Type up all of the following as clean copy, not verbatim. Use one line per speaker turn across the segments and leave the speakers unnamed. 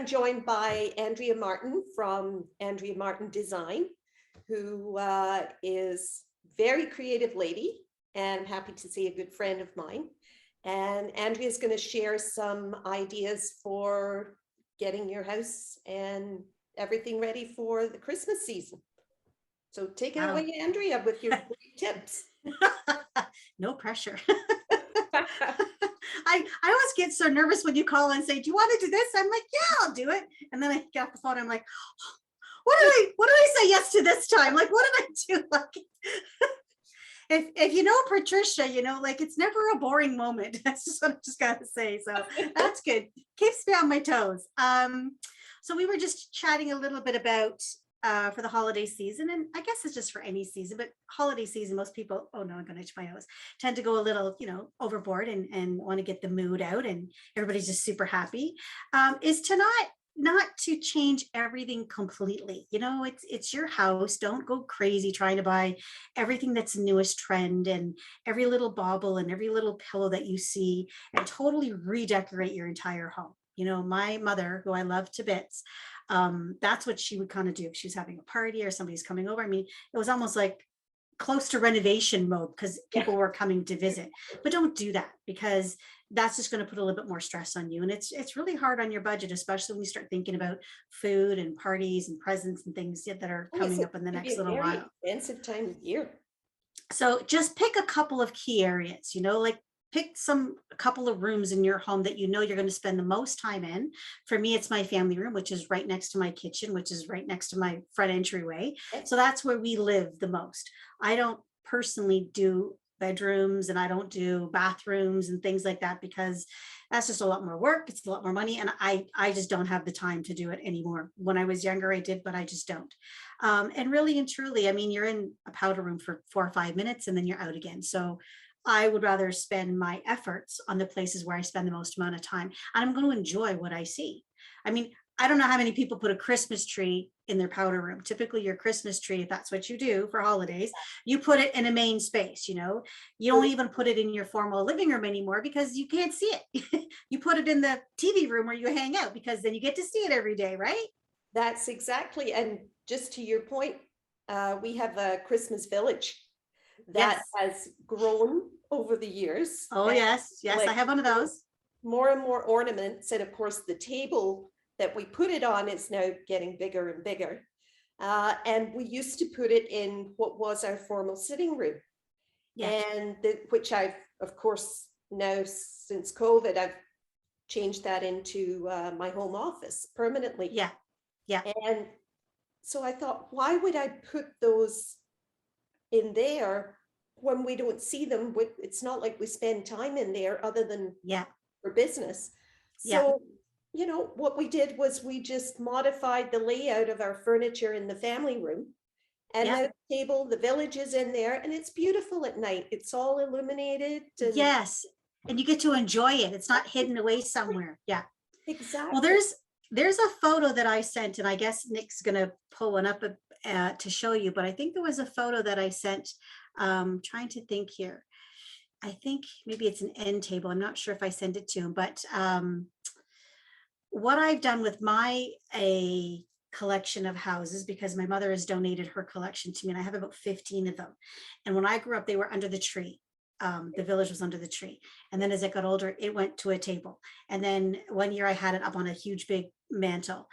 I'm joined by Andrea Martin from Andrea Martin Design, who is very creative lady and I'm happy to see a good friend of mine. And Andrea is going to share some ideas for getting your house and everything ready for the Christmas season. So take it away, Andrea, with your great tips.
No pressure. I always get so nervous when you call and say, do you want to do this? I'm like, yeah, I'll do it. And then I get off the phone. I'm like, what did I say yes to this time? Like, what did I do? Like, if you know Patricia, you know, like it's never a boring moment. That's just what I just got to say. So that's good. Keeps me on my toes. So we were just chatting a little bit about for the holiday season, and I guess it's just for any season, but holiday season, most people, oh no, I'm going to itch my nose, tend to go a little, you know, overboard and want to get the mood out, and everybody's just super happy. Is to not to change everything completely. You know, it's your house. Don't go crazy trying to buy everything that's newest trend and every little bauble and every little pillow that you see and totally redecorate your entire home. You know, my mother, who I love to bits, that's what she would kind of do. If she was having a party or somebody's coming over. I mean, it was almost like close to renovation mode because people were coming to visit. But don't do that, because that's just going to put a little bit more stress on you. And it's really hard on your budget, especially when you start thinking about food and parties and presents and things that are coming up in the next little while.
Expensive time of year.
So just pick a couple of key areas, you know, like pick a couple of rooms in your home that you know you're going to spend the most time in. For me, it's my family room, which is right next to my kitchen, which is right next to my front entryway. So that's where we live the most. I don't personally do bedrooms and I don't do bathrooms and things like that, because that's just a lot more work. It's a lot more money. And I just don't have the time to do it anymore. When I was younger, I did, but I just don't. And really and truly, I mean, you're in a powder room for 4 or 5 minutes and then you're out again. So I would rather spend my efforts on the places where I spend the most amount of time, and I'm going to enjoy what I see. I mean, I don't know how many people put a Christmas tree in their powder room. Typically your Christmas tree, if that's what you do for holidays, you put it in a main space, you know, you don't even put it in your formal living room anymore because you can't see it. You put it in the TV room where you hang out, because then you get to see it every day, right?
That's exactly. And just to your point, we have a Christmas village that has grown over the years.
Oh, yes. Yes, like, I have one of those.
More and more ornaments. And of course, the table that we put it on is now getting bigger and bigger. And we used to put it in what was our formal sitting room. And which I've, of course, now since COVID, I've changed that into my home office permanently.
Yeah.
And so I thought, why would I put those in there when we don't see them? It's not like we spend time in there other than for business. So, you know, what we did was we just modified the layout of our furniture in the family room, and the table, the village is in there, and it's beautiful at night. It's all illuminated. And
yes. And you get to enjoy it. It's not hidden away somewhere. Yeah,
exactly.
Well, there's a photo that I sent, and I guess Nick's going to pull one up to show you, but I think there was a photo that I sent, trying to think here. I think maybe it's an end table. I'm not sure if I sent it to him, but what I've done with a collection of houses, because my mother has donated her collection to me, and I have about 15 of them. And when I grew up, they were under the tree. The village was under the tree. And then as I got older, it went to a table. And then one year I had it up on a huge, big mantle.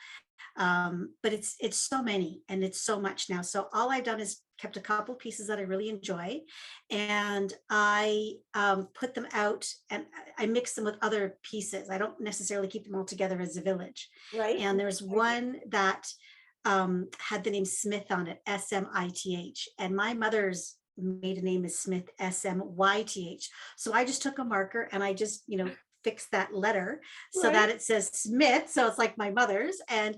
But it's so many, and it's so much now. So all I've done is kept a couple pieces that I really enjoy, and I put them out and I mix them with other pieces. I don't necessarily keep them all together as a village.
Right.
And there's one that had the name Smith on it, S-M-I-T-H, and my mother's maiden name is Smith, S-M-Y-T-H. So I just took a marker and I just, you know, fix that letter so that it says Smith. So it's like my mother's. And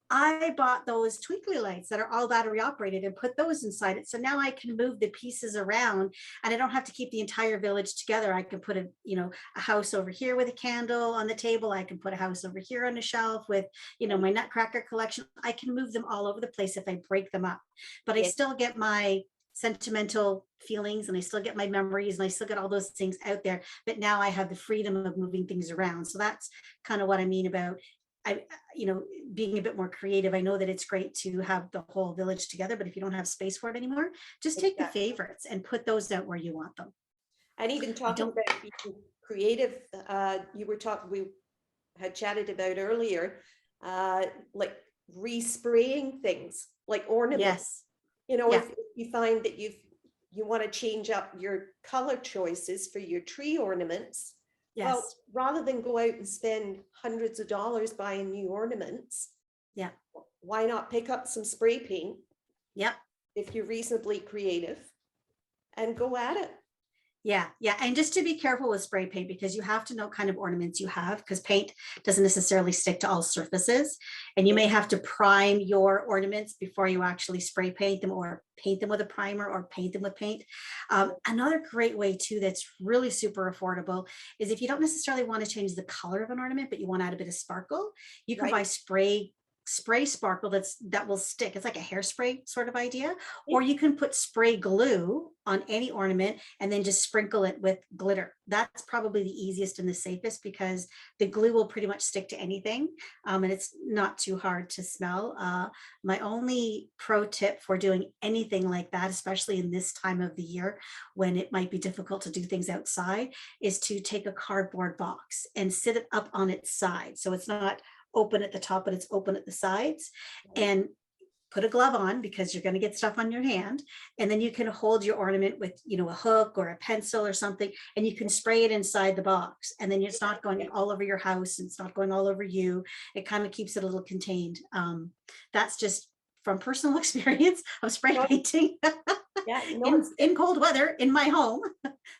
I bought those twinkly lights that are all battery operated and put those inside it. So now I can move the pieces around and I don't have to keep the entire village together. I can put a house over here with a candle on the table. I can put a house over here on the shelf with, you know, my Nutcracker collection. I can move them all over the place if I break them up, but I still get my sentimental feelings and I still get my memories and I still get all those things out there, but now I have the freedom of moving things around. So that's kind of what I mean about you know, being a bit more creative, I know that it's great to have the whole village together, but if you don't have space for it anymore, just take the
Exactly.
favorites and put those out where you want them.
And even
I
talking
don't,
about being creative, we had chatted about earlier, like respraying things like ornaments.
yes,
You know,
yeah,
if you find that you want to change up your color choices for your tree ornaments, well,
yes,
rather than go out and spend hundreds of dollars buying new ornaments,
yeah,
why not pick up some spray paint
yep.
if you're reasonably creative and go at it?
Yeah, yeah. And just to be careful with spray paint, because you have to know kind of ornaments you have, because paint doesn't necessarily stick to all surfaces. And you may have to prime your ornaments before you actually spray paint them, or paint them with a primer, or paint them with paint. Another great way too, that's really super affordable, is if you don't necessarily want to change the color of an ornament, but you want to add a bit of sparkle, you can
Right.
buy spray sparkle that will stick. It's like a hairspray sort of idea. Or you can put spray glue on any ornament and then just sprinkle it with glitter. That's probably the easiest and the safest, because the glue will pretty much stick to anything, and it's not too hard to smell. My only pro tip for doing anything like that, especially in this time of the year when it might be difficult to do things outside, is to take a cardboard box and sit it up on its side. So it's not open at the top, but it's open at the sides, and put a glove on, because you're going to get stuff on your hand. And then you can hold your ornament with, you know, a hook or a pencil or something, and you can spray it inside the box. And then it's not going all over your house, and it's not going all over you. It kind of keeps it a little contained. That's just from personal experience of spray painting
Yeah, no,
in cold weather in my home.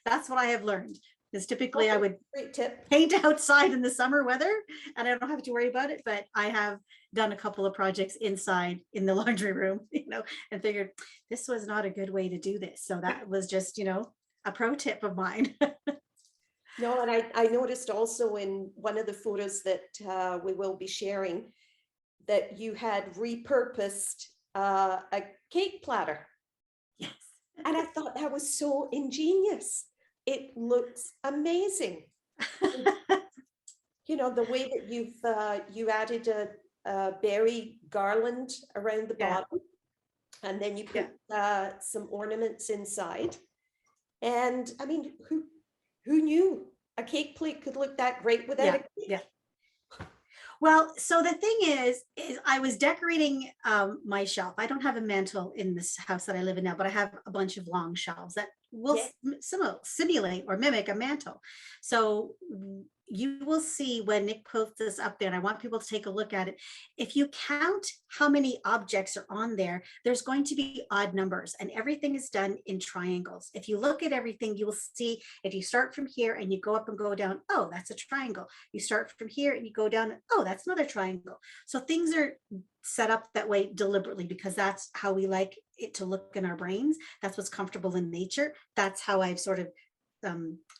That's what I have learned. Because typically I would
great tip.
paint outside in the summer weather and I don't have to worry about it, but I have done a couple of projects inside in the laundry room, you know, and figured this was not a good way to do this. So that was just, you know, a pro tip of mine.
No, and I noticed also in one of the photos that we will be sharing that you had repurposed a cake platter.
Yes.
And I thought that was so ingenious. It looks amazing. You know, the way that you added a berry garland around the
Yeah.
bottom, and then you put some ornaments inside. And I mean, who knew a cake plate could look that great without a cake?
Yeah. Well, so the thing is I was decorating my shelf. I don't have a mantle in this house that I live in now, but I have a bunch of long shelves that will simulate or mimic a mantle. So you will see when Nick posts this up there, and I want people to take a look at it. If you count how many objects are on there, there's going to be odd numbers, and everything is done in triangles. If you look at everything, you will see if you start from here and you go up and go down, oh, that's a triangle. You start from here and you go down, oh, that's another triangle. So things are set up that way deliberately, because that's how we like it to look in our brains. That's what's comfortable in nature. That's how I've sort of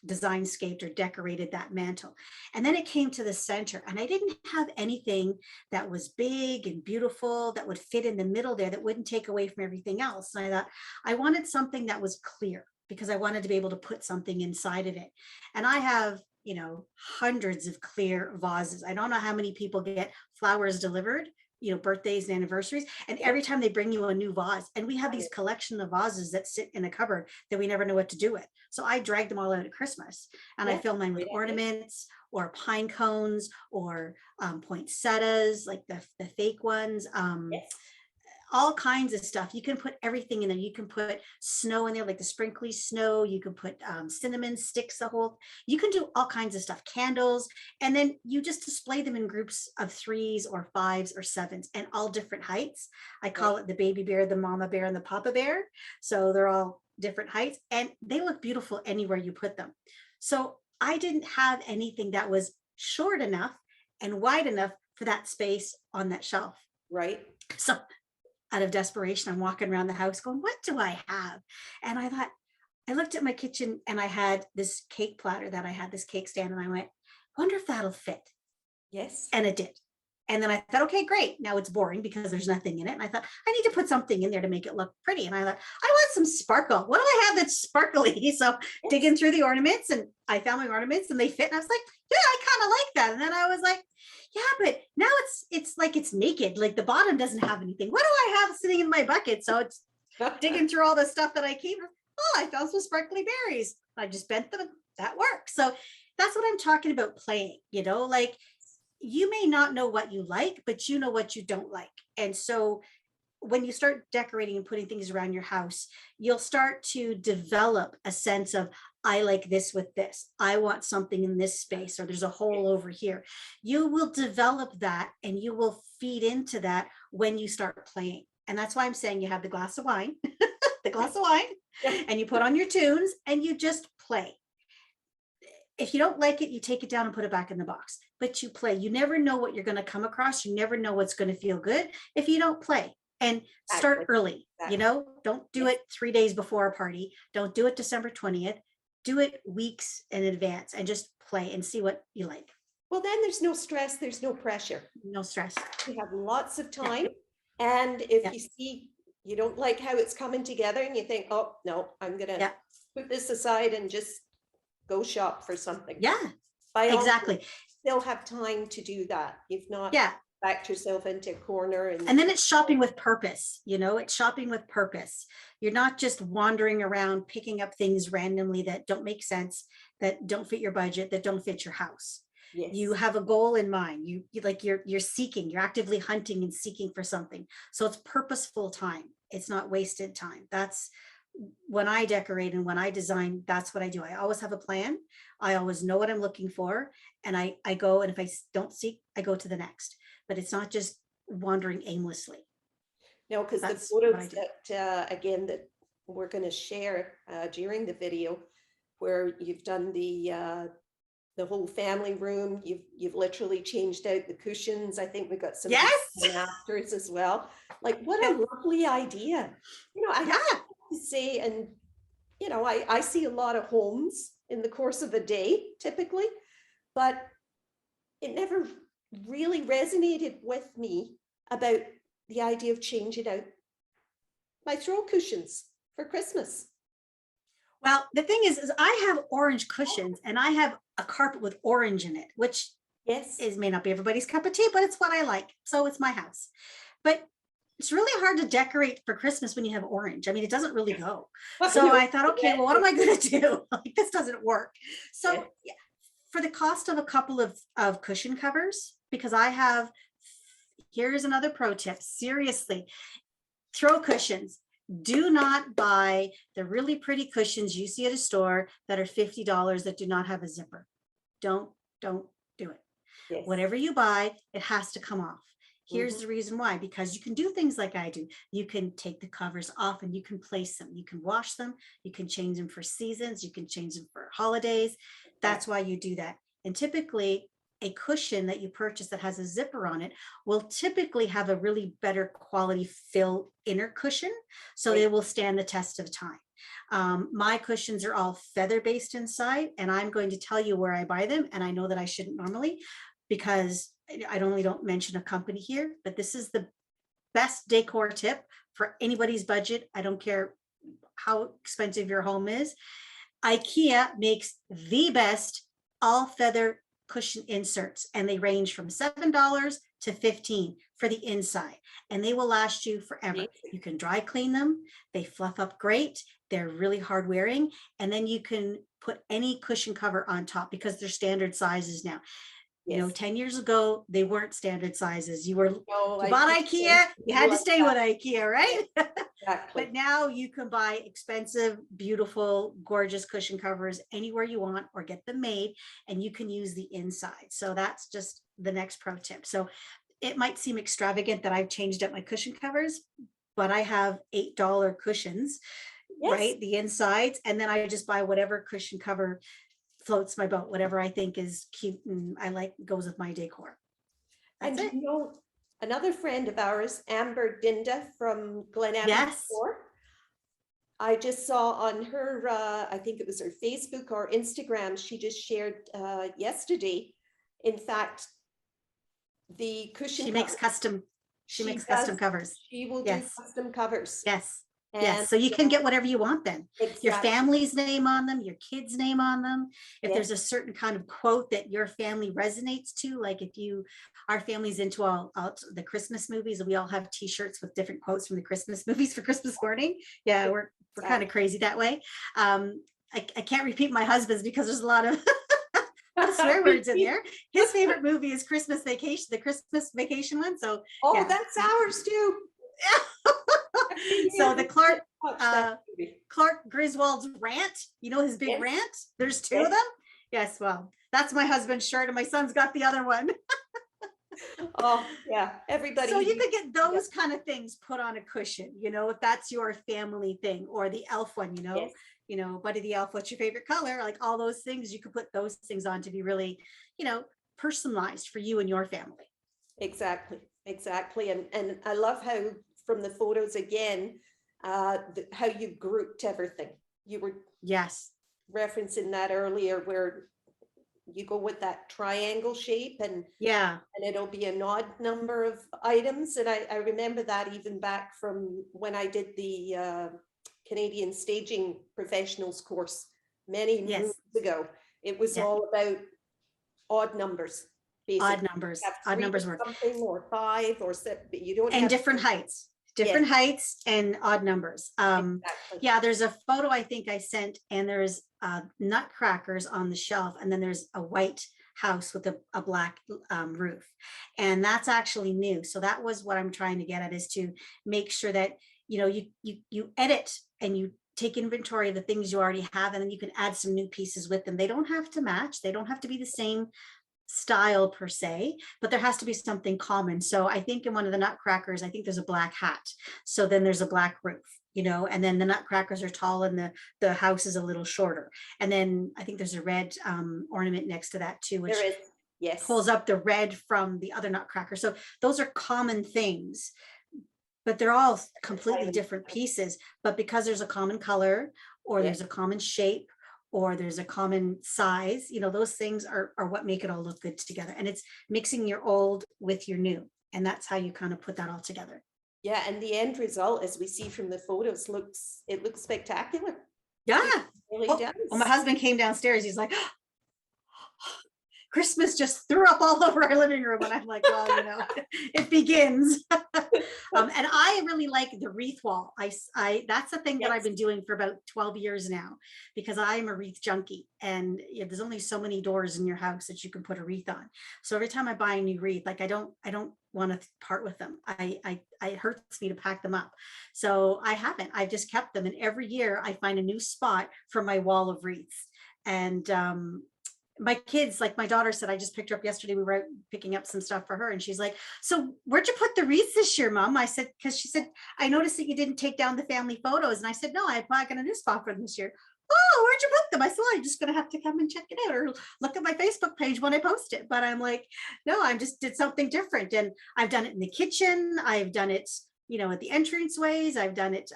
design scaped or decorated that mantle. And then it came to the center, and I didn't have anything that was big and beautiful that would fit in the middle there, that wouldn't take away from everything else. And I thought I wanted something that was clear, because I wanted to be able to put something inside of it. And I have, you know, hundreds of clear vases. I don't know how many people get flowers delivered, you know, birthdays and anniversaries, and every time they bring you a new vase, and we have these collection of vases that sit in a cupboard that we never know what to do with. So I dragged them all out at Christmas, and I fill mine with ornaments or pine cones or poinsettias, like the fake ones. All kinds of stuff. You can put everything in there. You can put snow in there, like the sprinkly snow. You can put cinnamon sticks, you can do all kinds of stuff, candles, and then you just display them in groups of 3s or 5s or 7s, and all different heights. I call it the baby bear, the mama bear, and the papa bear. So they're all different heights, and they look beautiful anywhere you put them. So I didn't have anything that was short enough and wide enough for that space on that shelf.
Right.
So out of desperation, I'm walking around the house going, what do I have? And I thought, I looked at my kitchen and I had this cake platter that I had, this cake stand, and I went, wonder if that'll fit.
Yes.
And it did. And then I thought, okay, great. Now it's boring because there's nothing in it. And I thought, I need to put something in there to make it look pretty. And I thought, I want some sparkle. What do I have that's sparkly? So digging through the ornaments, and I found my ornaments and they fit. And I was like, yeah, I kind of like that. And then I was like, yeah, but now it's like it's naked. Like the bottom doesn't have anything. What do I have sitting in my bucket? So it's digging through all the stuff that I keep. Oh, I found some sparkly berries. I just bent them. That works. So that's what I'm talking about, playing, like you may not know what you like, but you know what you don't like. And so when you start decorating and putting things around your house, you'll start to develop a sense of, I like this with this. I want something in this space, or there's a hole over here. You will develop that and you will feed into that when you start playing. And that's why I'm saying you have the glass of wine, and you put on your tunes and you just play. If you don't like it, you take it down and put it back in the box, but you play. You never know what you're going to come across. You never know what's going to feel good if you don't play. And start early, don't do it 3 days before a party. Don't do it December 20th. Do it weeks in advance and just play and see what you like.
Well, then there's no stress. There's no pressure.
No stress.
You have lots of time. And if you see you don't like how it's coming together and you think, oh, no, I'm going to put this aside and just go shop for something.
Yeah, exactly.
Still have time to do that. You've not backed yourself into a corner.
And then it's shopping with purpose. It's shopping with purpose. You're not just wandering around picking up things randomly that don't make sense, that don't fit your budget, that don't fit your house. Yes. You have a goal in mind. You're seeking, you're actively hunting and seeking for something. So it's purposeful time. It's not wasted time. That's when I decorate and when I design, that's what I do. I always have a plan. I always know what I'm looking for. And I go, and if I don't seek, I go to the next. But it's not just wandering aimlessly.
No, because the photos that, again, that we're going to share during the video, where you've done the whole family room, you've literally changed out the cushions. I think we got some afters as well. Like, what a lovely idea. I have to say, and I see a lot of homes in the course of a day typically, but it never really resonated with me about the idea of changing out my throw cushions for Christmas.
Well, the thing is I have orange cushions and I have a carpet with orange in it, which may not be everybody's cup of tea, but it's what I like. So it's my house. But it's really hard to decorate for Christmas when you have orange. I mean, it doesn't really go. So I thought, okay, well, what am I going to do? Like, this doesn't work. So for the cost of a couple of cushion covers, because here's another pro tip. Seriously, throw cushions. Do not buy the really pretty cushions you see at a store that are $50 that do not have a zipper. Don't do it. Yes. Whatever you buy, it has to come off. Here's the reason why, because you can do things like I do. You can take the covers off and you can place them. You can wash them. You can change them for seasons. You can change them for holidays. That's why you do that. And typically, a cushion that you purchase that has a zipper on it will typically have a really better quality fill inner cushion. So they will stand the test of time. My cushions are all feather based inside, and I'm going to tell you where I buy them. And I know that I shouldn't normally, because I don't mention a company here, but this is the best decor tip for anybody's budget. I don't care how expensive your home is. IKEA makes the best all feather cushion inserts, and they range from $7 to $15 for the inside, and they will last you forever. You can dry clean them. They fluff up great. They're really hard wearing, and then you can put any cushion cover on top because they're standard sizes now. Yes. 10 years ago, they weren't standard sizes. You bought IKEA, you had to stay with IKEA, right? Exactly. But now you can buy expensive, beautiful, gorgeous cushion covers anywhere you want, or get them made, and you can use the inside. So that's just the next pro tip. So it might seem extravagant that I've changed up my cushion covers, but I have $8 cushions, right? The insides, and then I just buy whatever cushion cover floats my boat, whatever I think is cute and I like goes with my decor.
That's and another friend of ours, Amber Dinda from Glen Abbey, I just saw on her, I think it was her Facebook or Instagram, she just shared yesterday, in fact, the cushion
She makes
covers.
custom, she
She
makes
does,
custom covers.
she will do
Yes,
custom covers.
yes,
And
yes. So you can get whatever you want then. Your
exactly,
family's name on them, your kids' name on them. If
yes,
there's a certain kind of quote that your family resonates to, like if you, our family's into all the Christmas movies, and we all have T-shirts with different quotes from the Christmas movies for Christmas morning. Yeah, we're kind of crazy that way. I can't repeat my husband's because there's a lot of swear words in there. His favorite movie is Christmas Vacation, the Christmas Vacation one. So
oh,
yeah.
that's ours too.
So the
Watch that movie.
Clark Griswold's rant, you know, his big
Yes.
rant. There's two
Yes.
of them. Yes, well, that's my husband's shirt, and my son's got the other one.
Oh yeah, everybody.
So you could get those kind of things put on a cushion, you know, if that's your family thing, or the elf one,
Yes.
you know, Buddy the Elf, what's your favorite color? Like all those things, you could put those things on to be really, you know, personalized for you and your family.
Exactly, exactly. And I love how from the photos again, how you grouped everything. You were
Yes.
referencing that earlier where you go with that triangle shape and
Yeah.
it'll be an odd number of items. And I remember that even back from when I did the Canadian Staging Professionals course many
Yes.
moons ago. It was all about odd numbers. Basically.
Odd numbers.
You have
Odd
three
numbers
or
work.
something or five or seven, but you don't
And
have
different heights. Different heights and odd numbers.
Exactly.
Yeah, there's a photo I think I sent, and there's nutcrackers on the shelf, and then there's a white house with a black roof, and that's actually new. So that was what I'm trying to get at, is to make sure that, you know, you edit and you take inventory of the things you already have, and then you can add some new pieces with them. They don't have to match, they don't have to be the same style per se, but there has to be something common. So I think in one of the nutcrackers, I think there's a black hat. So then there's a black roof, you know, and then the nutcrackers are tall and the house is a little shorter. And then I think there's a red ornament next to that too, which
There is, yes.
pulls up the red from the other nutcracker. So those are common things, but they're all completely different pieces. But because there's a common color, or there's a common shape, or there's a common size, you know, those things are what make it all look good together. And it's mixing your old with your new. And that's how you kind of put that all together.
Yeah, and the end result, as we see from the photos, looks spectacular.
Yeah.
It really does.
Well, my husband came downstairs. He's like, Christmas just threw up all over our living room. And I'm like, well, you know, it begins. And I really like the wreath wall. That's the thing that I've been doing for about 12 years now, because I am a wreath junkie, and there's only so many doors in your house that you can put a wreath on. So every time I buy a new wreath, like I don't want to part with them. It hurts me to pack them up. So I haven't, I've just kept them. And every year I find a new spot for my wall of wreaths. And my kids, like my daughter said, I just picked her up yesterday. We were picking up some stuff for her, and she's like, so where'd you put the wreaths this year, Mom? I said, because she said, I noticed that you didn't take down the family photos. And I said, no, I got a new spot for them this year. Oh, where'd you put them? I said, well, I'm just going to have to come and check it out, or look at my Facebook page when I post it. But I'm like, no, I just did something different. And I've done it in the kitchen. I've done it, you know, at the entranceways. I've done it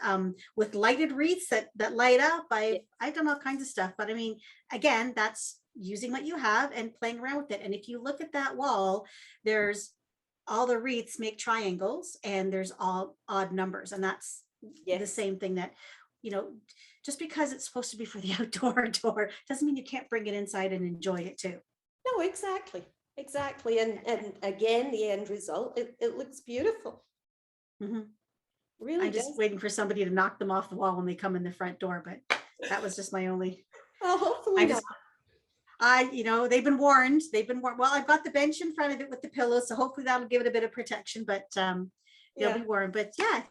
with lighted wreaths that light up. I've done all kinds of stuff. But I mean, again, that's using what you have and playing around with it. And if you look at that wall, there's all the wreaths make triangles, and there's all odd numbers. And that's the same thing, that, you know, just because it's supposed to be for the outdoor door doesn't mean you can't bring it inside and enjoy it too.
No, exactly. And again, the end result, it looks beautiful.
Mm-hmm.
Really
I'm just waiting for somebody to knock them off the wall when they come in the front door, but that was just my only.
Well, hopefully not.
You know, they've been warned. Well, I've got the bench in front of it with the pillows, so hopefully that'll give it a bit of protection, but they'll be warm. But yeah,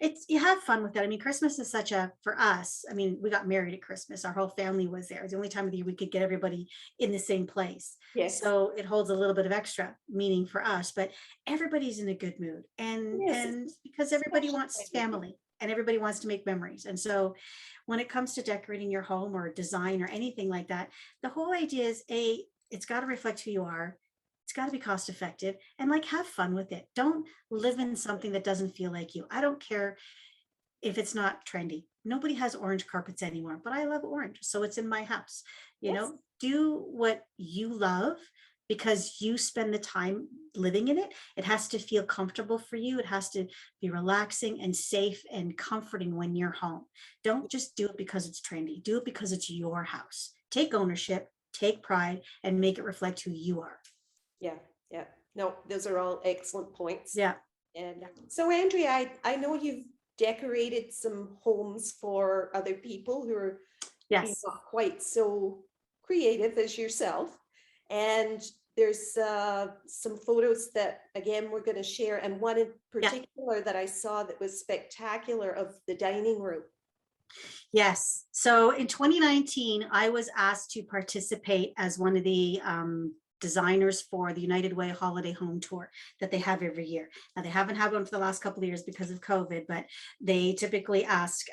it's you have fun with it. I mean, Christmas is for us, I mean, we got married at Christmas. Our whole family was there. It's the only time of the year we could get everybody in the same place.
Yes.
So it holds a little bit of extra meaning for us, but everybody's in a good mood. And because everybody wants family, and everybody wants to make memories. And so when it comes to decorating your home or design or anything like that, the whole idea is it's got to reflect who you are. It's got to be cost effective, and like, have fun with it. Don't live in something that doesn't feel like you. I don't care if it's not trendy. Nobody has orange carpets anymore, but I love orange. So it's in my house, you know, do what you love, because you spend the time living in it. It has to feel comfortable for you. It has to be relaxing and safe and comforting when you're home. Don't just do it because it's trendy. Do it because it's your house. Take ownership, take pride, and make it reflect who you are.
Yeah, yeah. No, those are all excellent points.
Yeah.
And so, Andrea, I know you've decorated some homes for other people who are maybe
Yes.
not quite so creative as yourself. And there's some photos that, again, we're going to share. And one in particular that I saw that was spectacular of the dining room.
Yes. So in 2019, I was asked to participate as one of the designers for the United Way Holiday Home Tour that they have every year. Now, they haven't had one for the last couple of years because of COVID, but they typically ask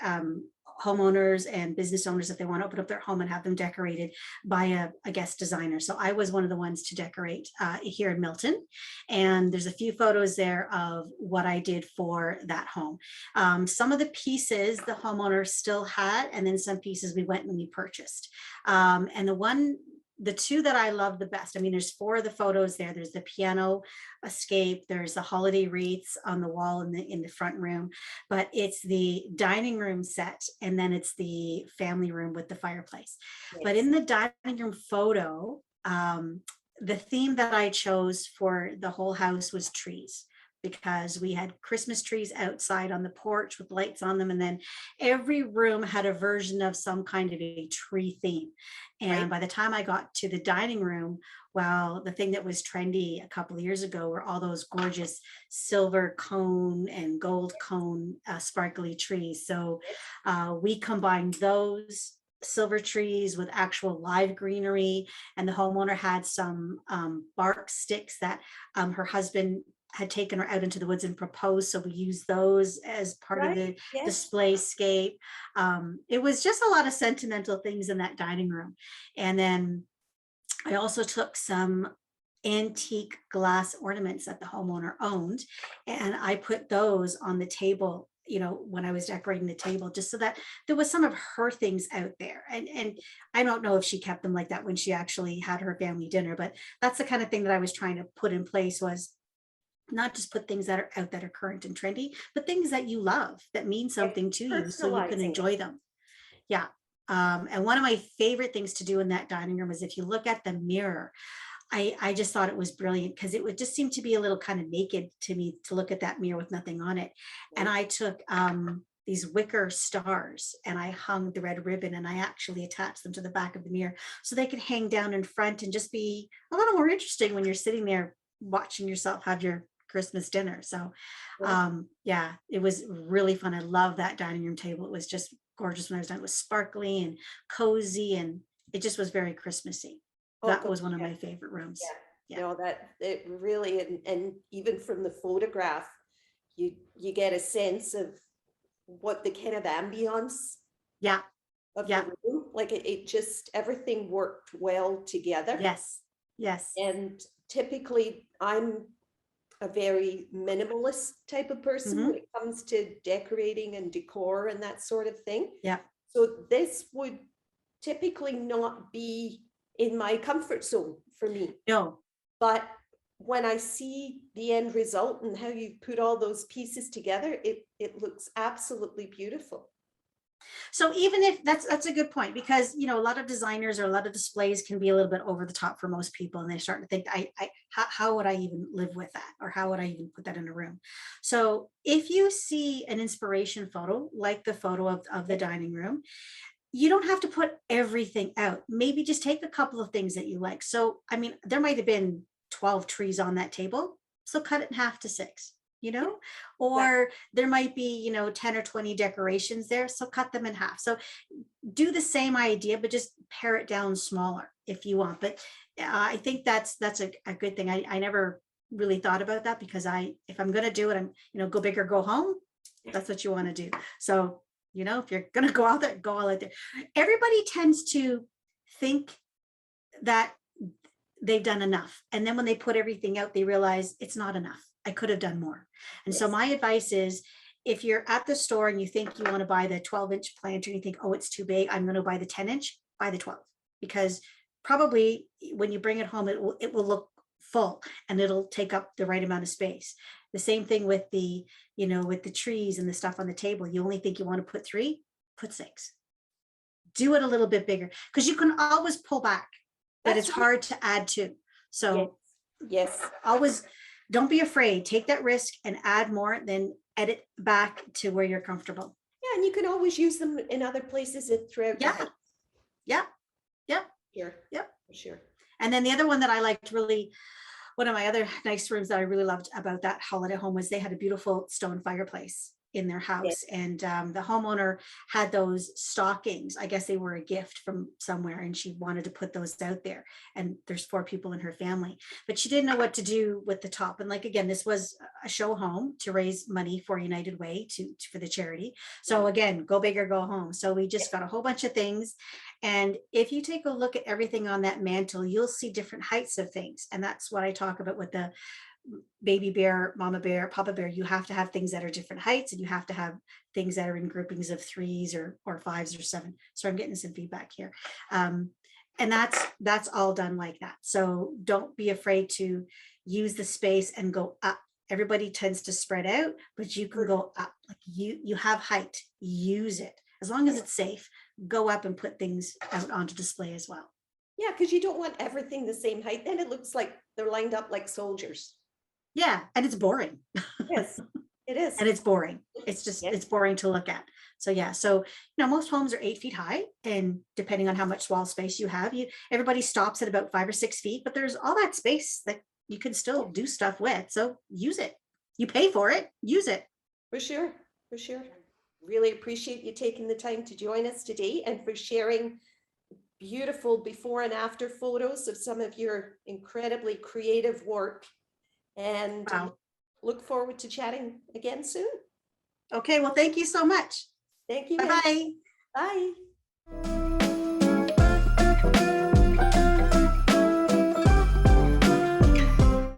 homeowners and business owners if they want to open up their home and have them decorated by a guest designer. So I was one of the ones to decorate here in Milton. And there's a few photos there of what I did for that home. Some of the pieces the homeowner still had, and then some pieces we went and we purchased. And the two that I love the best, I mean, there's 4 of the photos there. There's the piano escape, there's the holiday wreaths on the wall in the front room, but it's the dining room set, and then it's the family room with the fireplace. Yes. But in the dining room photo, the theme that I chose for the whole house was trees, because we had Christmas trees outside on the porch with lights on them. And then every room had a version of some kind of a tree theme. And by the time I got to the dining room, well, the thing that was trendy a couple of years ago were all those gorgeous silver cone and gold cone sparkly trees. So we combined those silver trees with actual live greenery. And the homeowner had some bark sticks that her husband had taken her out into the woods and proposed. So we used those as part of the display scape. It was just a lot of sentimental things in that dining room. And then I also took some antique glass ornaments that the homeowner owned, and I put those on the table, you know, when I was decorating the table, just so that there was some of her things out there. And I don't know if she kept them like that when she actually had her family dinner, but that's the kind of thing that I was trying to put in place, was not just put things that are out that are current and trendy, but things that you love, that mean something to you, so you can enjoy them. Yeah. And one of my favorite things to do in that dining room is, if you look at the mirror, I just thought it was brilliant, because it would just seem to be a little kind of naked to me to look at that mirror with nothing on it. And I took these wicker stars and I hung the red ribbon, and I actually attached them to the back of the mirror so they could hang down in front and just be a little more interesting when you're sitting there watching yourself have your Christmas dinner. So yeah, it was really fun. I love that dining room table. It was just gorgeous when I was done. It was sparkly and cozy, and it just was very Christmassy. That was one of my favorite rooms.
Yeah. No, that it really, and even from the photograph, you get a sense of what the kind of ambience of the room, like it just, everything worked well together.
Yes.
And typically I'm a very minimalist type of person when it comes to decorating and decor and that sort of thing.
Yeah.
So this would typically not be in my comfort zone for me.
No.
But when I see the end result and how you put all those pieces together, it looks absolutely beautiful.
So even if that's a good point, because, you know, a lot of designers or a lot of displays can be a little bit over the top for most people, and they start to think, how would I even live with that, or how would I even put that in a room? So if you see an inspiration photo like the photo of the dining room, you don't have to put everything out. Maybe just take a couple of things that you like. So I mean, there might have been 12 trees on that table, so cut it in half to 6. You know, or there might be, you know, 10 or 20 decorations there, so cut them in half. So do the same idea, but just pare it down smaller if you want. But I think that's a good thing. I never really thought about that, because if I'm going to do it, I'm, you know, go big or go home. That's what you want to do. So, you know, if you're going to go out there, go all out there. Everybody tends to think that they've done enough, and then when they put everything out, they realize it's not enough. I could have done more. And so my advice is, if you're at the store and you think you want to buy the 12-inch planter, and you think, oh, it's too big, I'm going to buy the 10-inch, buy the 12, because probably when you bring it home, it will look full and it'll take up the right amount of space. The same thing with the, with the trees and the stuff on the table. You only think you want to put 3, put 6. Do it a little bit bigger because you can always pull back, but it's hard to add to. So
yes,
always don't be afraid. Take that risk and add more, then edit back to where you're comfortable.
yeah, and you can always use them in other places throughout the house.
Yeah.
Here.
Yep.
For sure.
And then the other one that I liked really, one of my other nice rooms that I really loved about that holiday home was they had a beautiful stone fireplace in their house. And the homeowner had those stockings. I guess they were a gift from somewhere and she wanted to put those out there. And there's 4 people in her family, but she didn't know what to do with the top. And like, again, this was a show home to raise money for United Way for the charity. So again, go big or go home. So we just got a whole bunch of things. And if you take a look at everything on that mantle, you'll see different heights of things. And that's what I talk about with the baby bear, mama bear, papa bear. You have to have things that are different heights, and you have to have things that are in groupings of 3s or 5s or 7. So I'm getting some feedback here. And that's all done like that. So don't be afraid to use the space and go up. Everybody tends to spread out, but you can go up. Like you have height, use it. As long as it's safe, go up and put things out onto display as well.
Yeah, because you don't want everything the same height. Then it looks like they're lined up like soldiers.
Yeah, and it's boring.
Yes, it is.
And it's boring. It's just, it's boring to look at. So yeah, so most homes are 8 feet high, and depending on how much wall space you have, everybody stops at about 5 or 6 feet, but there's all that space that you can still do stuff with. So use it. You pay for it, use it.
For sure, for sure. Really appreciate you taking the time to join us today and for sharing beautiful before and after photos of some of your incredibly creative work. And look forward to chatting again soon.
Okay, well, thank you so much.
Thank you.
Bye-bye.
Bye.